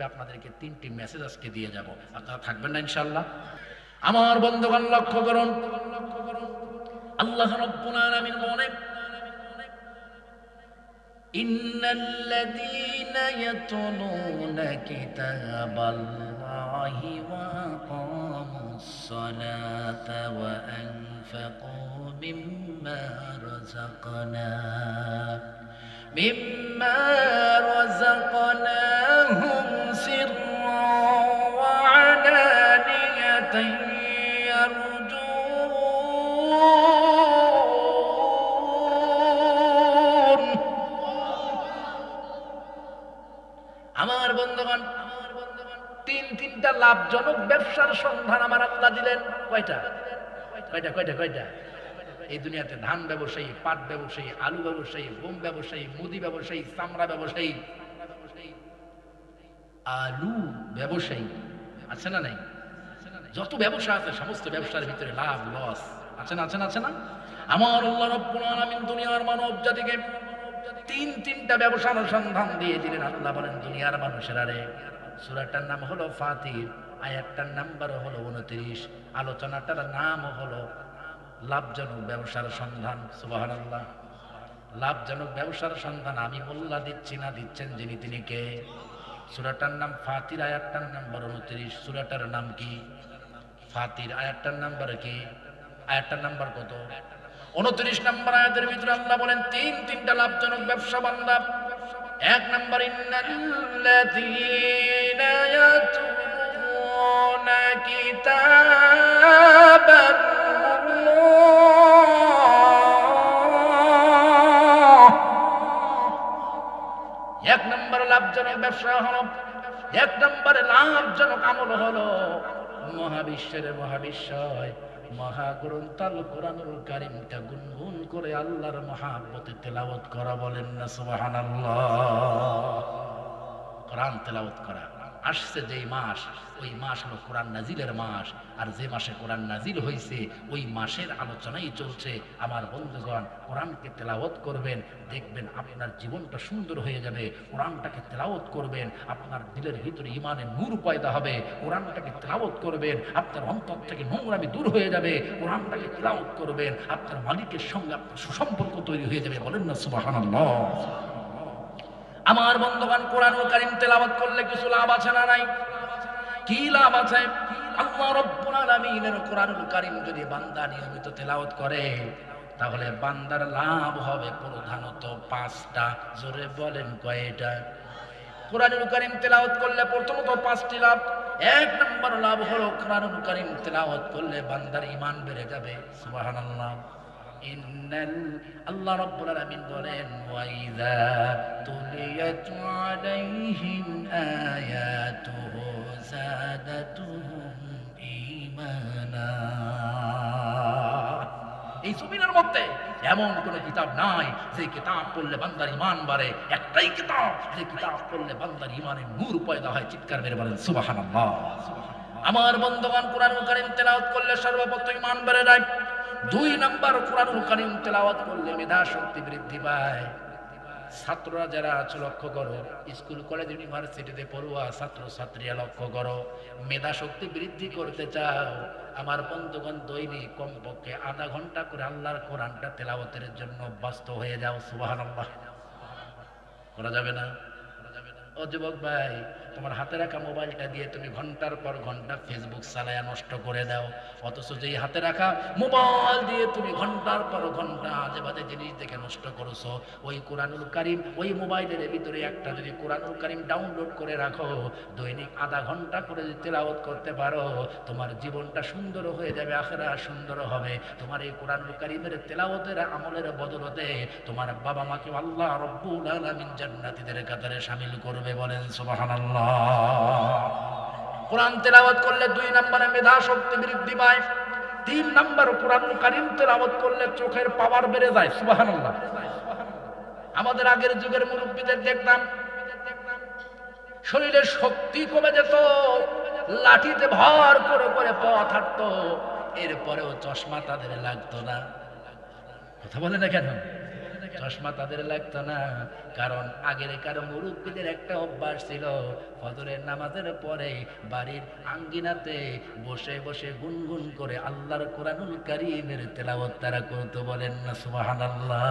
আপনাদেরকে তিনটি মেসেজ আজকে দিয়ে যাব, আপনারা থাকবেন না ইনশাআল্লাহ? আমার বন্ধুগণ লক্ষ্য করুন, আল্লাহ রাব্বুল আলামিন বলেন, ইন্নাল্লাযীনা ইয়াতলুনা কিতাবাল্লাহি ওয়া আকামুস সালাতা ওয়া আনফাকু মিম্মা রাযাকনাহুম সিররান ওয়া আলানিয়াতান ইয়ারজুন। আমার বন্ধুগণ, তিনটা লাভজনক ব্যবসার সন্ধান আমার আল্লাহ দিলেন। কয়টা? এই দুনিয়াতে ধান ব্যবসায়ী, পাট ব্যবসায়ী, আলু ব্যবসায়ী, গম ব্যবসায়ী, মুদি ব্যবসায়ী, চামড়া ব্যবসায়ী, আলু ব্যবসায়ী আছে না নাই? যত ব্যবসা আছে সমস্ত ব্যবসার ভিতরে লাভ লস আছে না? আমার আল্লাহ রাব্বুল আলামিন দুনিয়ার মানব জাতিকে তিনটা ব্যবসার সন্ধান দিয়ে দিলেন। আল্লাহ বলেন, দুনিয়ার মানুষেরা রে, সূরাটার নাম হলো ফাতির, আয়াতটার নাম্বার হলো 29, আলোচনাটার নাম হলো লাভজনক ব্যবসার সন্ধান। সুবহানাল্লাহ। লাভজনক ব্যবসার সন্ধান আমি মোল্লা দিচ্ছি না, দিচ্ছেন যিনি, তিনি কে? সূরাটার নাম ফাতির, আয়াতটার নাম্বার 29। সূরাটার নাম কি? ফাতির, আয়াতটার নাম্বার কি? আয়াতটার নাম্বার কত? 29 নম্বর আয়াতের ভিতরে আল্লাহ বলেন তিনটা লাভজনক ব্যবসা বান্দা। এক নম্বর, ইন্নাল্লাযীনা ইয়াতলুনা কিতাবাল্লাহ। এক নম্বর লাভজনক ব্যবসা হলো, এক নম্বরে লাভজনক আমল হলো মহাবিশ্বের মহাবিশ্বয় মহাগ্রন্থ আল কোরআনুল কারীমটা গুনগুন করে আল্লাহর মহাব্বতে তেলাওয়াত করা। বলেন না সুবহানাল্লাহ? কোরআন তেলাওয়াত করা। আসছে যেই মাস, ওই মাস হলো কোরআন নাজিলের মাস, আর যে মাসে কোরআন নাজিল হয়েছে ওই মাসের আলোচনাই চলছে। আমার বন্ধুগণ, কোরআনকে তেলাওয়াত করবেন, দেখবেন আপনার জীবনটা সুন্দর হয়ে যাবে। কোরআনটাকে তেলাওয়াত করবেন, আপনার দিলের ভিতরে ঈমানের নূর পয়দা হবে। কোরআনটাকে তেলাওয়াত করবেন, আপনার অন্তর থেকে নোংরামি দূর হয়ে যাবে। কোরআনটাকে তেলাওয়াত করবেন, আপনার মালিকের সঙ্গে আপনার সুসম্পর্ক তৈরি হয়ে যাবে। বলেন না সুবহানাল্লাহ? আমার বন্ধুগণ, কোরআনুল কারীম তেলাওয়াত করলে কিছু লাভ আছে না নাই? কি লাভ আছে? আল্লাহ রাব্বুল আলামিনের কোরআনুল কারীম যদি বান্দা নিয়মিত তেলাওয়াত করে, তাহলে বান্দার লাভ হবে প্রধানত 5টা। জোরে বলেন কয়টা? কোরআনুল কারীম তেলাওয়াত করলে প্রথমত 5টি লাভ। এক নম্বর লাভ হলো কোরআনুল কারীম তেলাওয়াত করলে বান্দার ঈমান বেড়ে যাবে। সুবহানাল্লাহ। আল্লাহ রাব্বুল আলামিন বলেন, ওয়াইযা তুলিয়াত আলাইহিম আয়াতুহু যাদাতুহুম ঈমানা। এই জমিনের মধ্যে এমন কোন কিতাব নাই যে কিতাব পড়লে বান্দার ঈমান বাড়ে। একটাই কিতাব, যে কিতাব পড়লে বান্দার ঈমানের নূর পয়দা হয়। চিৎকার মেরে বলেন সুবহানাল্লাহ। আমার বন্ধুগণ, কোরআনুল কারীম তেলাওয়াত করলে সর্বপ্রথম ঈমান বেড়ে যায়। 2 নম্বর, কোরআনুল কারীম তেলাওয়াত করলে মেধা শক্তি বৃদ্ধি পায়। ছাত্ররা যারা আছে লক্ষ্য করো, স্কুল কলেজ ইউনিভার্সিটিতে পড়ুয়া ছাত্র ছাত্রীরা লক্ষ্য করো, মেধা শক্তি বৃদ্ধি করতে চাও, আমার বন্ধুগণ দৈনিক কমপক্ষে আধা ঘন্টা করে আল্লাহর কোরআনটা তেলাওয়াতের জন্য অভ্যস্ত হয়ে যাও। সুবহানাল্লাহ। করা যাবে না? ও যুবক ভাই, তোমার হাতে রাখা মোবাইলটা দিয়ে তুমি ঘন্টার পর ঘন্টা ফেসবুক চালায়া নষ্ট করে দাও, অথচ যেই হাতে রাখা মোবাইল দিয়ে তুমি ঘন্টার পর ঘন্টা আজে বাজে জিনিস দেখে নষ্ট করছো, ওই কোরআনুল কারীম ওই মোবাইলের ভিতরে একটা যদি কোরআনুল কারীম ডাউনলোড করে রাখো, দৈনিক আধা ঘন্টা করে যদি তেলাওয়াত করতে পারো, তোমার জীবনটা সুন্দর হয়ে যাবে, আখিরাত সুন্দর হবে। তোমার এই কোরআনুল কারীমের তেলাওয়াতের আমলের বদলতে তোমার বাবা মাকে আল্লাহ রাব্বুল আলামিন জান্নাতীদের কাতারে শামিল করবে। বলেন সুবহানাল্লাহ। কোরআন তেলাওয়াত করলে 2 নম্বরে মেধা শক্তি বৃদ্ধি পায়। 3 নম্বর, কোরআনুল কারীম তেলাওয়াত করলে চোখের পাওয়ার বেড়ে যায়। সুবহানাল্লাহ। আমাদের আগের যুগের মুরব্বীদের দেখতাম শরীরের শক্তি কমে যেত, লাঠিতে ভর করে করে পথ হাঁটতো, এরপরেও চশমা তাদের লাগতো না। কথা বলে না কেন? চশমা তাদের লাগতো না, কারণ আগের কারো মুরব্বীদের একটা অভ্যাস ছিল, ফজরের নামাজের পরে বাড়ির আঙ্গিনাতে বসে বসে গুনগুন করে আল্লাহর কোরআনুল কারীমের তেলাওয়াত তারা করতো। বলেন না সুবহানাল্লাহ।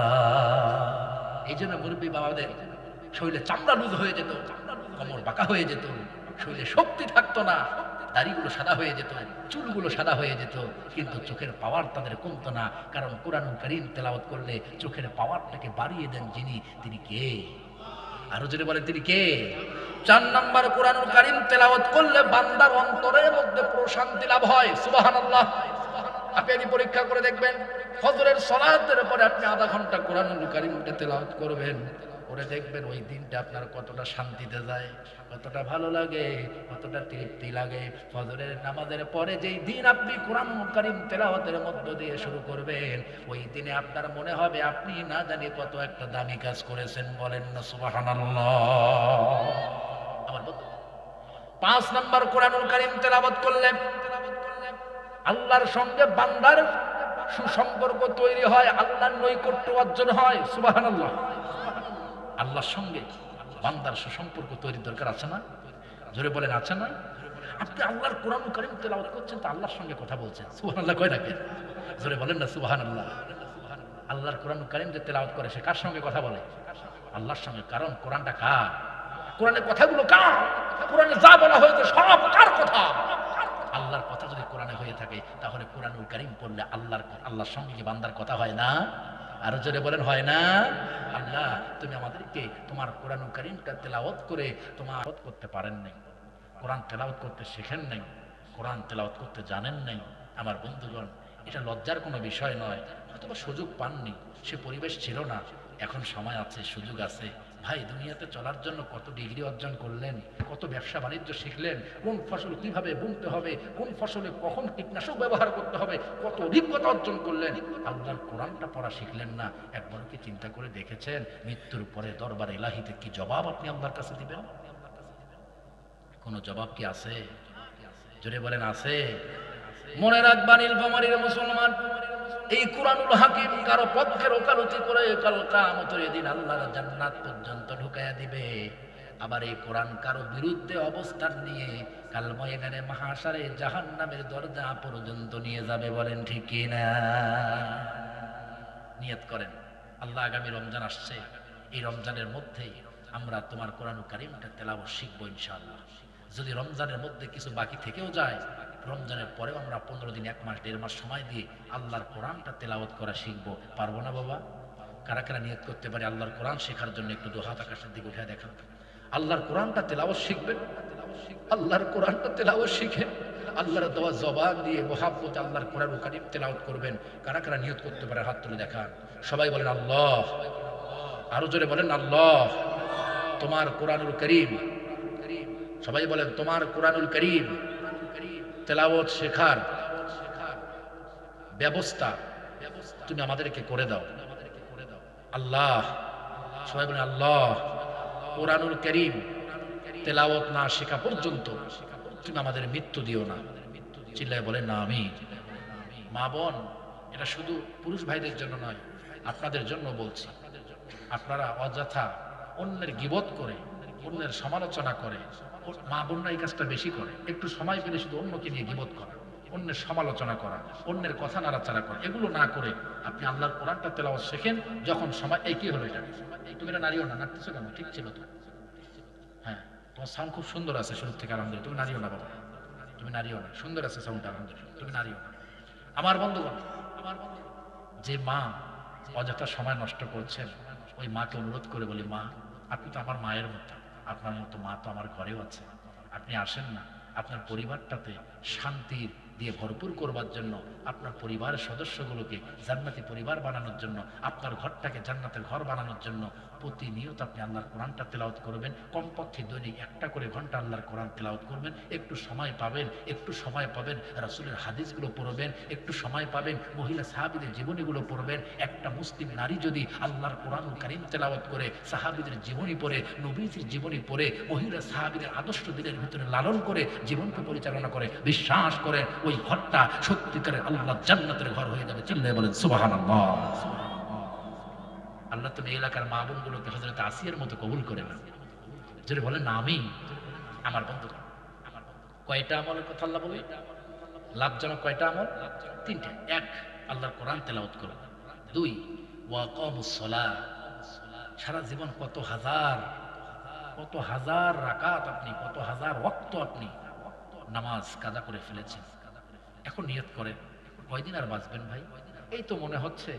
এই জন্য মুরব্বী বাবাদের শরীরে চামড়া লুজ হয়ে যেত, কোমর বাঁকা হয়ে যেত, শরীরে শক্তি থাকতো না, দাড়িগুলো সাদা হয়ে যেত, চুলগুলো সাদা হয়ে যেত, কিন্তু চোখের পাওয়ার তাদের কমতো না, কারণ কোরআনুল কারীম তেলাওয়াত করলে চোখের পাওয়ারটাকে বাড়িয়ে দেন যিনি, তিনি কে? আরো যদি বলেন তিনি কে? 4 নাম্বার, কোরআনুল কারীম তেলাওয়াত করলে বান্দার অন্তরের মধ্যে প্রশান্তি লাভ হয়। সুবহানাল্লাহ। আপনি পরীক্ষা করে দেখবেন, ফজরের সালাতের পরে আপনি আধা ঘন্টা কোরআনুল কারীমটা তেলাওয়াত করবেন, করে দেখবেন ওই দিনটা আপনার কতটা শান্তিতে যায়, কতটা ভালো লাগে, কতটা তৃপ্তি লাগে। ফজরের নামাজের পরে যেই দিন আপনি কোরআনুল কারীম তেলাওয়াতের মধ্য দিয়ে শুরু করবেন, ওই দিনে আপনার মনে হবে আপনি না জানি কত একটা দামি কাজ করেছেন। বলেন না সুবহানাল্লাহ। আমার বন্ধু, 5 নাম্বার, কোরআনুল কারীম তেলাওয়াত করলে আল্লাহর সঙ্গে বান্দার সুসম্পর্ক তৈরি হয়, আল্লাহর নৈকট্য অর্জন হয়। সুবহানাল্লাহ। আল্লাহর সঙ্গে বান্দার সুসম্পর্ক তৈরির দরকার আছে না? জোরে বলেন আছে না? আপনি আল্লাহর কোরআনুল কারীম তেলাওয়াত করছেন তো আল্লাহর সঙ্গে কথা বলছেন। সুবহানাল্লাহ কয় নাকি? জোরে বলেন না সুবহানাল্লাহ। আল্লাহর কোরআনুল কারীম যে তেলাওয়াত করে সে কার সঙ্গে কথা বলে? আল্লাহর সঙ্গে। কারণ কোরআনটা কার? কোরআনের কথাগুলো কার? কোরআনে যা বলা হয়েছে সব কার কথা? আল্লাহর কথা যদি কোরআনে হয়ে থাকে, তাহলে কোরআনুল কারীম পড়লে আল্লাহর সঙ্গে কি বান্দার কথা হয় না? আরো জোরে বলেন হয় না? আল্লাহ, তুমি আমাদেরকে তোমার কোরআনুল কারীমটা তেলাওয়াত করে তোমার করতে পারেন নাই, কোরআন তেলাওয়াত করতে শেখেন নাই, কোরআন তেলাওয়াত করতে জানেন নাই। আমার বন্ধুগণ, এটা লজ্জার কোনো বিষয় নয়। হয়তোবা সুযোগ পাননি, সে পরিবেশ ছিল না, এখন সময় আছে, সুযোগ আছে। ভাই, দুনিয়াতে চলার জন্য কত ডিগ্রি অর্জন করলেন, কত ব্যবসা বাণিজ্য শিখলেন, কোন ফসল কিভাবে বুনতে হবে, কোন ফসলে কখন কীটনাশক ব্যবহার করতে হবে, কত অভিজ্ঞতা অর্জন করলেন, আল্লাহর কোরআনটা পড়া শিখলেন না। একবার কি চিন্তা করে দেখেছেন মৃত্যুর পরে দরবার ইলাহিতে কি জবাব আপনি আল্লাহর কাছে দিবেন? কোন জবাব কি আছে? জোরে বলেন আছে? মনে রাখবা নীলফামারীর মুসলমান, এই কুরআনুল হাকিম কারো পক্ষের ওকালতি করে কাল কিয়ামতের দিন আল্লাহর জান্নাত পর্যন্ত ঢুকায়া দিবে। আবার এই কোরআন কারো বিরুদ্ধে অবস্থান নিয়ে কাল ময়দানে মাহশারে জাহান্নামের দরজা পর্যন্ত নিয়ে যাবে। বলেন ঠিক কি না? নিয়ত করেন, আল্লাহ আগামী রমজান আসছে, এই রমজানের মধ্যেই আমরা তোমার কোরআনুল কারীমটা তেলাওয়াত শিখবো ইনশাআল্লাহ। যদি রমজানের মধ্যে কিছু বাকি থেকেও যায়, রমজানের পরেও আমরা 15 দিন, 1 মাস, 1.5 মাস সময় দিয়ে আল্লাহর কোরআনটা তেলাওয়াত করা শিখবো। পারবো না বাবা? কারা কারা নিয়ত করতে পারে আল্লাহর কোরআন শেখার জন্য? একটু 2 হাত আকাশের দিকে উঠে দেখান। আল্লাহর কোরআনটা তেলাওয়াত শিখবেন, আল্লাহর কোরআনটা তেলাওয়াত শিখে আল্লাহর দেওয়া জবান দিয়ে মহাব্বতে আল্লাহর কোরআনুল কারীম তেলাওয়াত করবেন। কারা কারা নিয়ত করতে পারে হাত তুলে দেখান। সবাই বলেন আল্লাহ। আরো জোরে বলেন আল্লাহ। তোমার কোরআনুল কারীম, সবাই বলেন তোমার কোরআনুল কারীম তেলাওয়াত শেখার ব্যবস্থা তুমি আমাদেরকে করে দাও আল্লাহ। সবাই বলেন আল্লাহ। কোরআনুল কারীম তেলাওয়াত না শেখা পর্যন্ত তুমি আমাদের মৃত্যু দিও না। চিল্লায় বলেন না আমিন। মা বোন, এটা শুধু পুরুষ ভাইদের জন্য নয়, আপনাদের জন্য বলছি। আপনারা অযথা অন্যের গীবত করে, অন্যের সমালোচনা করে, মা বোনরা এই কাজটা বেশি করে। একটু সময় পেলে শুধু অন্যকে নিয়ে গীবত করা, অন্যের সমালোচনা করা, অন্যের কথা নাড়াচাড়া করা, এগুলো না করে আপনি আল্লাহর কোরআনটা তেলাওয়াত শেখেন। যখন সময়, এই কি হলো এটা? তুমি এটা নাড়িও না, নাড়তেছো কেন? ঠিক ছিল তো? হ্যাঁ, তোমার সাউন্ড খুব সুন্দর আছে শুরু থেকে আলহামদুলিল্লাহ। তুমি নাড়িও না বাবা, তুমি নাড়িও না, সুন্দর আছে সাউন্ডটা আলহামদুলিল্লাহ, তুমি নাড়িও না। আমার বন্ধুগণ, যে মা অযথা সময় নষ্ট করছেন, ওই মাকে অনুরোধ করে বলি, মা আপনি তো আমার মায়ের মতো, আপনার মতো মা তো আমার ঘরেও আছে, আপনি আসেন না আপনার পরিবারটাতে শান্তির দিয়ে ভরপুর করবার জন্য, আপনার পরিবারের সদস্যগুলোকে জান্নাতি পরিবার বানানোর জন্য, আপনার ঘরটাকে জান্নাতের ঘর বানানোর জন্য প্রতিনিয়ত আপনি আল্লাহর কোরআনটা তেলাওয়াত করবেন। কমপক্ষে দৈনিক 1টা করে ঘন্টা আল্লাহর কোরআন তেলাওয়াত করবেন। একটু সময় পাবেন, একটু সময় পাবেন রাসূলের হাদিসগুলো পড়বেন, একটু সময় পাবেন মহিলা সাহাবীদের জীবনীগুলো পড়বেন। একটা মুসলিম নারী যদি আল্লাহর কোরআনুল কারীম তেলাওয়াত করে, সাহাবীদের জীবনী পড়ে, নবীজির জীবনী পড়ে, মহিলা সাহাবীদের আদর্শ দিলের ভিতরে লালন করে জীবনকে পরিচালনা করে, বিশ্বাস করেন ওই ঘরটা সত্যিকারের আল্লাহর জান্নাতের ঘর হয়ে যাবে। চিল্লায়ে বলেন সুবহানাল্লাহ। আল্লাহ তুমি এলাকার মা বোনগুলোকে হযরত আসিয়ার মতো কবুল করে না। যদি বলেন না আমি আমার বন্ধু কয়টা আমলের কথা আল্লাহ বলে লাভজনক কয়টা আমল? তিনটা। এক, আল্লাহর কোরআন তেলাওয়াত করো। দুই, ওয়াকামুস সালাহ। সারা জীবন কত হাজার রাকাত আপনি, কত হাজার ওয়াক্ত আপনি নামাজ কাজা করে ফেলেছেন। এখন নিয়ত করেন কয়দিন আর বাঁচবেন ভাই? এই তো মনে হচ্ছে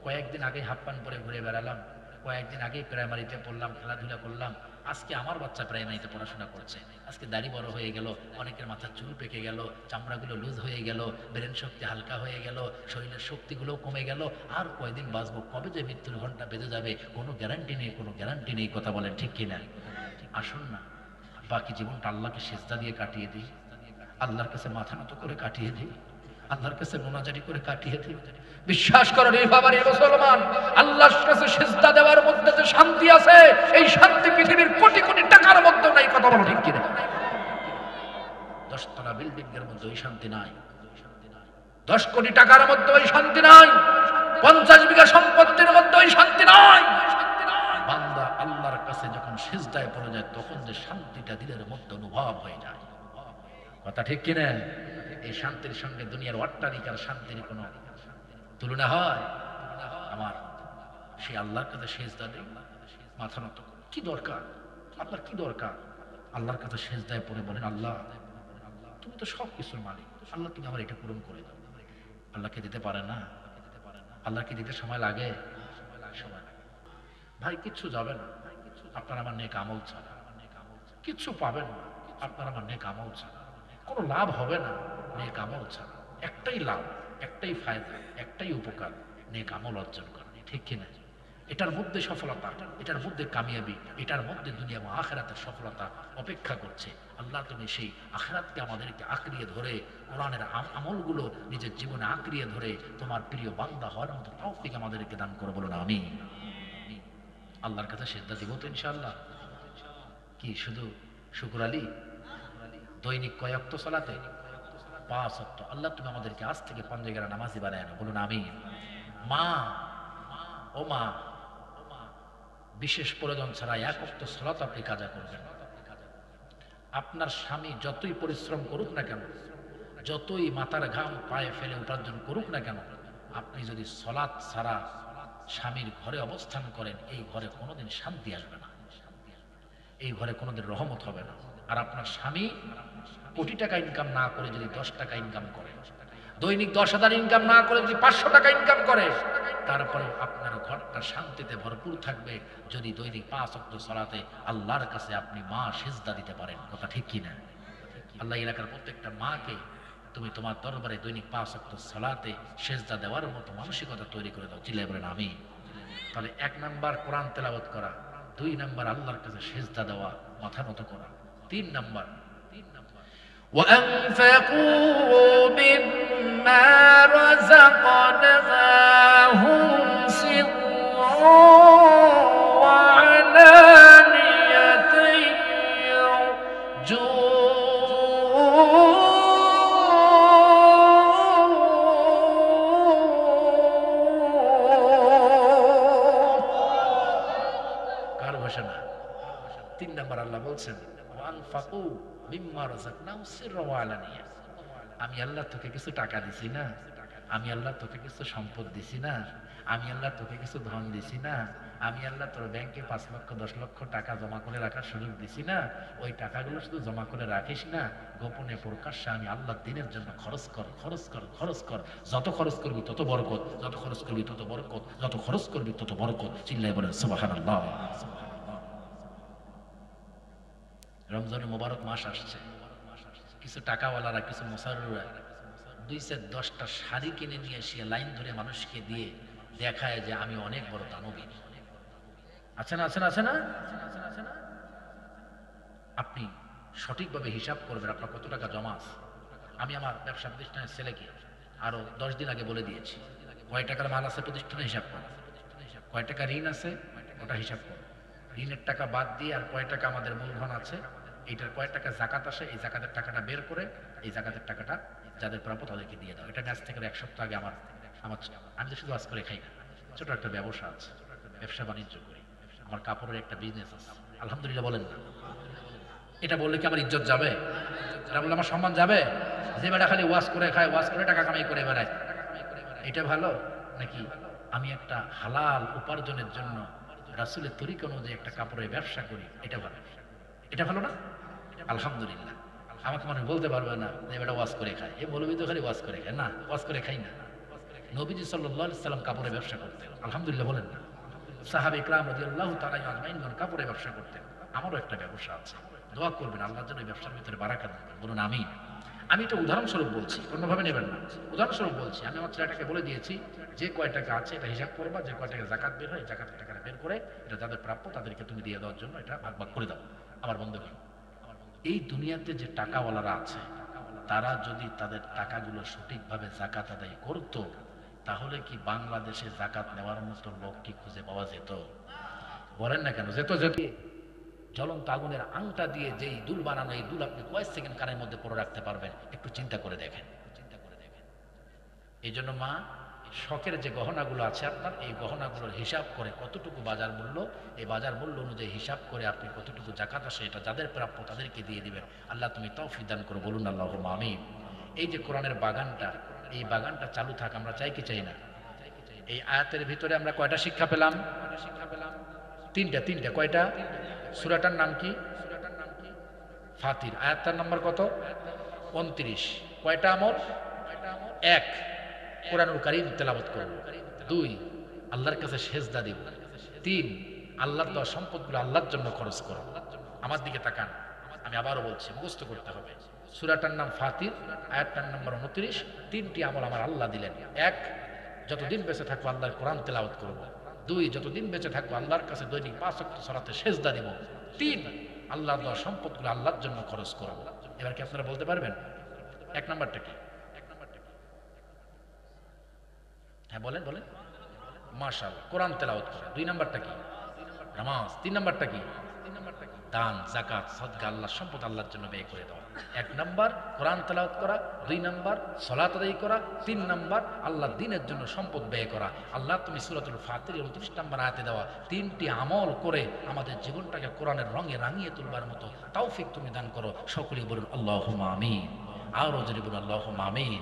কয়েকদিন আগে হাফ প্যান্ট পরে ঘুরে বেড়ালাম, কয়েকদিন আগে প্রাইমারিতে পড়লাম, খেলাধুলা করলাম, আজকে আমার বাচ্চা প্রাইমারিতে পড়াশোনা করছে, আজকে দাড়ি বড় হয়ে গেল, অনেকের মাথার চুল পেকে গেল, চামড়াগুলো লুজ হয়ে গেল, ব্রেন শক্তি হালকা হয়ে গেল, শরীরের শক্তিগুলো কমে গেল, আর কয়দিন বাঁচবো, কবে যে মৃত্যুর ঘন্টা বেঁধে যাবে কোনো গ্যারান্টি নেই, কোনো গ্যারান্টি নেই। কথা বলেন ঠিক কিনা? আসুন না বাকি জীবনটা আল্লাহকে সিজদা দিয়ে কাটিয়ে দিই, আল্লাহর কাছে মাথা নত করে কাটিয়ে দিই, আল্লাহর কাছে মোনাজারি করে কাটিয়ে দিই। বিশ্বাস করেন এই বাবার এই মুসলমান, আল্লাহর কাছে সিজদা দেওয়ার মধ্যে যে শান্তি আছে, এই শান্তি পৃথিবীর কোটি কোটি টাকার মধ্যে নাই। কথা বলো ঠিক কিনা? 10 তলা বিল্ডিং এর মধ্যে ওই শান্তি নাই, 10 কোটি টাকার মধ্যে ওই শান্তি নাই, 50 বিঘা সম্পত্তির মধ্যে ওই শান্তি নাই। বান্দা আল্লাহর কাছে যখন সিজদায় পড়ে যায় তখন যে শান্তিটা দিলের মধ্যে অনুভব হয়ে যায়। কথা ঠিক কিনা? এই শান্তির সঙ্গে দুনিয়ার অট্টালিকার শান্তির কোনো তুলনা হয়? আমার সেই আল্লাহর কাছে সিজদা দেই, মাথা নত করি। কি দরকার আপনার? কি দরকার? আল্লাহর কাছে সিজদায় পড়ে বলেন, আল্লাহ তুমি তো সব কিছুর মালিক, আল্লাহ তুমি আমার এটা পূরণ করে দাও। আল্লাহকে দিতে পারে না? আল্লাহকে দিতে সময় লাগে? সময় লাগে ভাই। কিচ্ছু যাবে না আপনার আমার নেক আমল ছাড়া, কিচ্ছু পাবেন না আপনার আমার নেক আমল ছাড়া, কোনো লাভ হবে না নেক আমল ছাড়া। একটাই লাভ, একটাই ফায়দা, একটাই উপকার, নেক আমল অর্জন করা। ঠিক কিনা? এটার মধ্যে সফলতা, এটার মধ্যে কামিয়াবি, এটার মধ্যে দুনিয়া এবং আখিরাতের সফলতা অপেক্ষা করছে। আল্লাহ তুমি সেই আখিরাতকে আমাদেরকে আঁকড়িয়ে ধরে, কোরআনের আমলগুলো নিজের জীবনে আঁকড়িয়ে ধরে তোমার প্রিয় বান্দা হওয়ার মতো তৌফিক আমাদেরকে দান করে। বলুন আমিন। আল্লাহর কাছে সিজদা দিব তো ইনশাআল্লাহ। কি শুধু শুকর আলী? দৈনিক কয় ওয়াক্ত সালাতে? 5 ওয়াক্ত। আল্লাহ তুমি আমাদেরকে আজ থেকে পঞ্জেগারা নামাজি বানায় না। বলুন আমিন। মা, ও মা, বিশেষ প্রয়োজন ছাড়া 1 ওয়াক্ত সালাত আপনি কাজা করবেন। আপনার স্বামী যতই পরিশ্রম করুক না কেন, যতই মাথার ঘাম পায়ে ফেলে উপার্জন করুক না কেন, আপনি যদি সালাত ছাড়া স্বামীর ঘরে অবস্থান করেন, এই ঘরে কোনোদিন শান্তি আসবে না, এই ঘরে কোনোদিন রহমত হবে না। আর আপনার স্বামী কোটি টাকা ইনকাম না করে যদি 10 টাকা ইনকাম করে, দৈনিক 10,000 ইনকাম না করে যদি 500 টাকা ইনকাম করে, তারপরে আপনার ঘরটা শান্তিতে ভরপুর থাকবে যদি দৈনিক 5 ওয়াক্ত সালাতে আল্লাহর কাছে আপনি মা সিজদা দিতে পারেন। কথা ঠিক কিনা? আল্লাহ এলাকার প্রত্যেকটা মাকে তুমি তোমার দরবারে দৈনিক 5 ওয়াক্ত সালাতে সিজদা দেওয়ার মতো মানসিকতা তৈরি করে দাও। চিল্লায় বলেন আমিন। তাহলে 1 নাম্বার কোরআন তেলাওয়াত করা, 2 নাম্বার আল্লাহর কাছে সিজদা দেওয়া, মাথা নত করা, 3 নাম্বার وأنفقوا مما رزقناهم سرا وعلانية কার ঘোষণা? 3 নাম্বার আল্লাহ বলছেন ওয়ানফাকু মিম্মা রাযাকনাহুম সিররা ওয়া আলানিয়া। আমি আল্লাহ তোকে কিছু টাকা দিছি না, আমি আল্লাহ তোকে কিছু সম্পদ দিছি না, আমি আল্লাহ তোকে কিছু ধন দিছি না, আমি আল্লাহ তোর ব্যাংকে 5 লক্ষ 10 লক্ষ টাকা জমা করে রাখার সুযোগ দিছি না, ওই টাকাগুলো শুধু জমা করে রাখিস না, গোপনে প্রকাশ্যে আমি আল্লাহ দিনের জন্য খরচ কর, খরচ কর, খরচ কর। যত খরচ করবি তত বরকত, যত খরচ করবি তত বরকত, যত খরচ করবি তত বরকত। চিল্লায় বলেন সুবহানাল্লাহ। রমজানের মোবারক মাস আসছে, কিছু টাকাওয়ালারা, কিছু মোসারুরা 2-10টা শাড়ি কিনে নিয়ে এসে লাইন ধরে মানুষকে দিয়ে দেখায় যে আমি অনেক বড় দানবী। আছে না? আছে না? আছে না? আপনি সঠিকভাবে হিসাব করবেন আপনার কত টাকা জমা আছে। আমি আমার ব্যবসা প্রতিষ্ঠানের ছেলেকে আরো 10 দিন আগে বলে দিয়েছি কয় টাকার মাল আছে প্রতিষ্ঠানে হিসাব করো, কয় টাকা ঋণ আছে ওটা হিসাব করো, ঋণের টাকা বাদ দিয়ে আর কয় টাকা আমাদের মূলধন আছে, এইটার কয় টাকা জাকাত আসে, এই জাকাতের টাকাটা বের করে এই জাকাতের টাকাটা যাদের প্রাপ্য তাদেরকে দিয়ে দাও। এটা ম্যাচ থেকে 1 সপ্তাহ আগে আমার আমি তো শুধু আজ করে খাই না, ছোট একটা ব্যবসা আছে, ব্যবসা বাণিজ্য করি, আমার কাপড়ের একটা বিজনেস আছে, আলহামদুলিল্লাহ বলেন না। এটা বললে কি আমার ইজ্জত যাবে? এটা বললে আমার সম্মান যাবে? যে বেটা খালি ওয়াজ করে খায়, ওয়াজ করে টাকা কামাই করে বেড়ায়, এটা ভালো? নাকি আমি একটা হালাল উপার্জনের জন্য রাসূলের তরিকা অনুযায়ী একটা কাপড়ের ব্যবসা করি, এটা ভালো? এটা ভালো না? আলহামদুলিল্লাহ। আমাকে মানুষ বলতে পারবে না যে বেটা ওয়াজ করে খায়, এ মৌলবী তো খালি ওয়াজ করে খায়। না, ওয়াজ করে খাই না। নবীজি সাল্লাল্লাহু আলাইহি সাল্লাম কাপড়ের ব্যবসা করতেন, আলহামদুলিল্লাহ বলেন না। সাহাবা ইকরাম রাদিয়াল্লাহু তাআলা আজমাইন কাপড়ের ব্যবসা করতেন। আমারও একটা ব্যবসা আছে, দোয়া করবেন আল্লাহর জন্য এই ব্যবসার ভিতরে বারাকাত দেবেন, বলুন আমিন। আমি এটা উদাহরণস্বরূপ বলছি, অন্যভাবে নেবেন না। উদাহরণস্বরূপ বলছি, আমি আমার ছেলেটাকে বলে দিয়েছি যে কয় টাকা আছে এটা হিসাব করবা, যে কয় টাকা যাকাত বের হয় যাকাতের টাকাটা বের করে এটা যাদের প্রাপ্য তাদেরকে তুমি দিয়ে দেওয়ার জন্য এটা ভাগ ভাগ করে দাও। আমার বন্ধুগণ, এই দুনিয়াতে যে টাকাওয়ালারা আছে তারা যদি তাদের টাকাগুলো সঠিকভাবে যাকাত আদায় করত, তাহলে কি বাংলাদেশে যাকাত নেওয়ার মতো লোক কি খুঁজে পাওয়া যেত? বলেন না কেন? যেত, যেত। জ্বলন্ত আগুনের আংটা দিয়ে যেই দুল বানানো, এই দুল আপনি কয়েক সেকেন্ড কানের মধ্যে পরে রাখতে পারবেন, একটু চিন্তা করে দেখেন। এই জন্য মা, শখের যে গহনাগুলো আছে আপনার, এই গহনাগুলোর হিসাব করে কতটুকু বাজার মূল্য, এই বাজার মূল্য অনুযায়ী হিসাব করে আপনি কতটুকু যাকাত আসে এটা যাদের প্রাপ্য তাদেরকে দিয়ে দিবেন। আল্লাহ তুমি তৌফিক দান করো, বলুন আল্লাহুম্মা আমিন। এই যে কোরআনের বাগানটা, এই বাগানটা চালু থাক, আমরা চাই কি চাই না? এই আয়াতের ভিতরে আমরা কয়টা শিক্ষা পেলাম? তিনটা। কয়টা? সূরাটার নাম কি? ফাতির। আয়াতটার নাম্বার কত? 29। কয়টা আমল? 1, কোরআনুল কারীম তেলাওয়াত করব। 2, আল্লাহর কাছে সেজদা দিব। 3, আল্লাহর দেওয়া সম্পদগুলো আল্লাহর জন্য খরচ করব। আমার দিকে তাকান, আমি আবারও বলছি, মুখস্থ করতে হবে। সূরাটার নাম ফাতির, আয়াতটার নাম্বার 29। 3টি আমল আমার আল্লাহ দিলেন। 1, যতদিন বেঁচে থাকবো আল্লাহর কোরআন তেলাওয়াত করব। 2, যতদিন বেঁচে থাকবো আল্লাহর কাছে দৈনিক 5 ওয়াক্ত সালাতে সেজদা দিব। 3, আল্লাহর দেওয়া সম্পদগুলো আল্লাহর জন্য খরচ করব। এবার কি আপনারা বলতে পারবেন 1 নাম্বারটা কি? হ্যাঁ বলেন। মাশাআল্লাহ, কোরআন তেলাওয়াত করা। 2 নাম্বারটা কি? নামাজ। 3 নাম্বারটা কি? দান, যাকাত, সদকা, আল্লাহর সম্পদ আল্লাহর জন্য ব্যয় করে দেওয়া। 1 নাম্বার কোরআন তেলাওয়াত করা, 2 নাম্বার সালাত আদায় করা, 3 নাম্বার আল্লাহর দ্বীনের জন্য সম্পদ ব্যয় করা। আল্লাহ তুমি সূরাতুল ফাতির 29 নাম্বার আয়াতে দেওয়া 3টি আমল করে আমাদের জীবনটাকে কোরআনের রঙে রাঙিয়ে তুলবার মতো তৌফিক তুমি দান করো। সকলেই বলুন আল্লাহুম্মা আমিন। আরো জোরে বলুন আল্লাহুম্মা আমিন।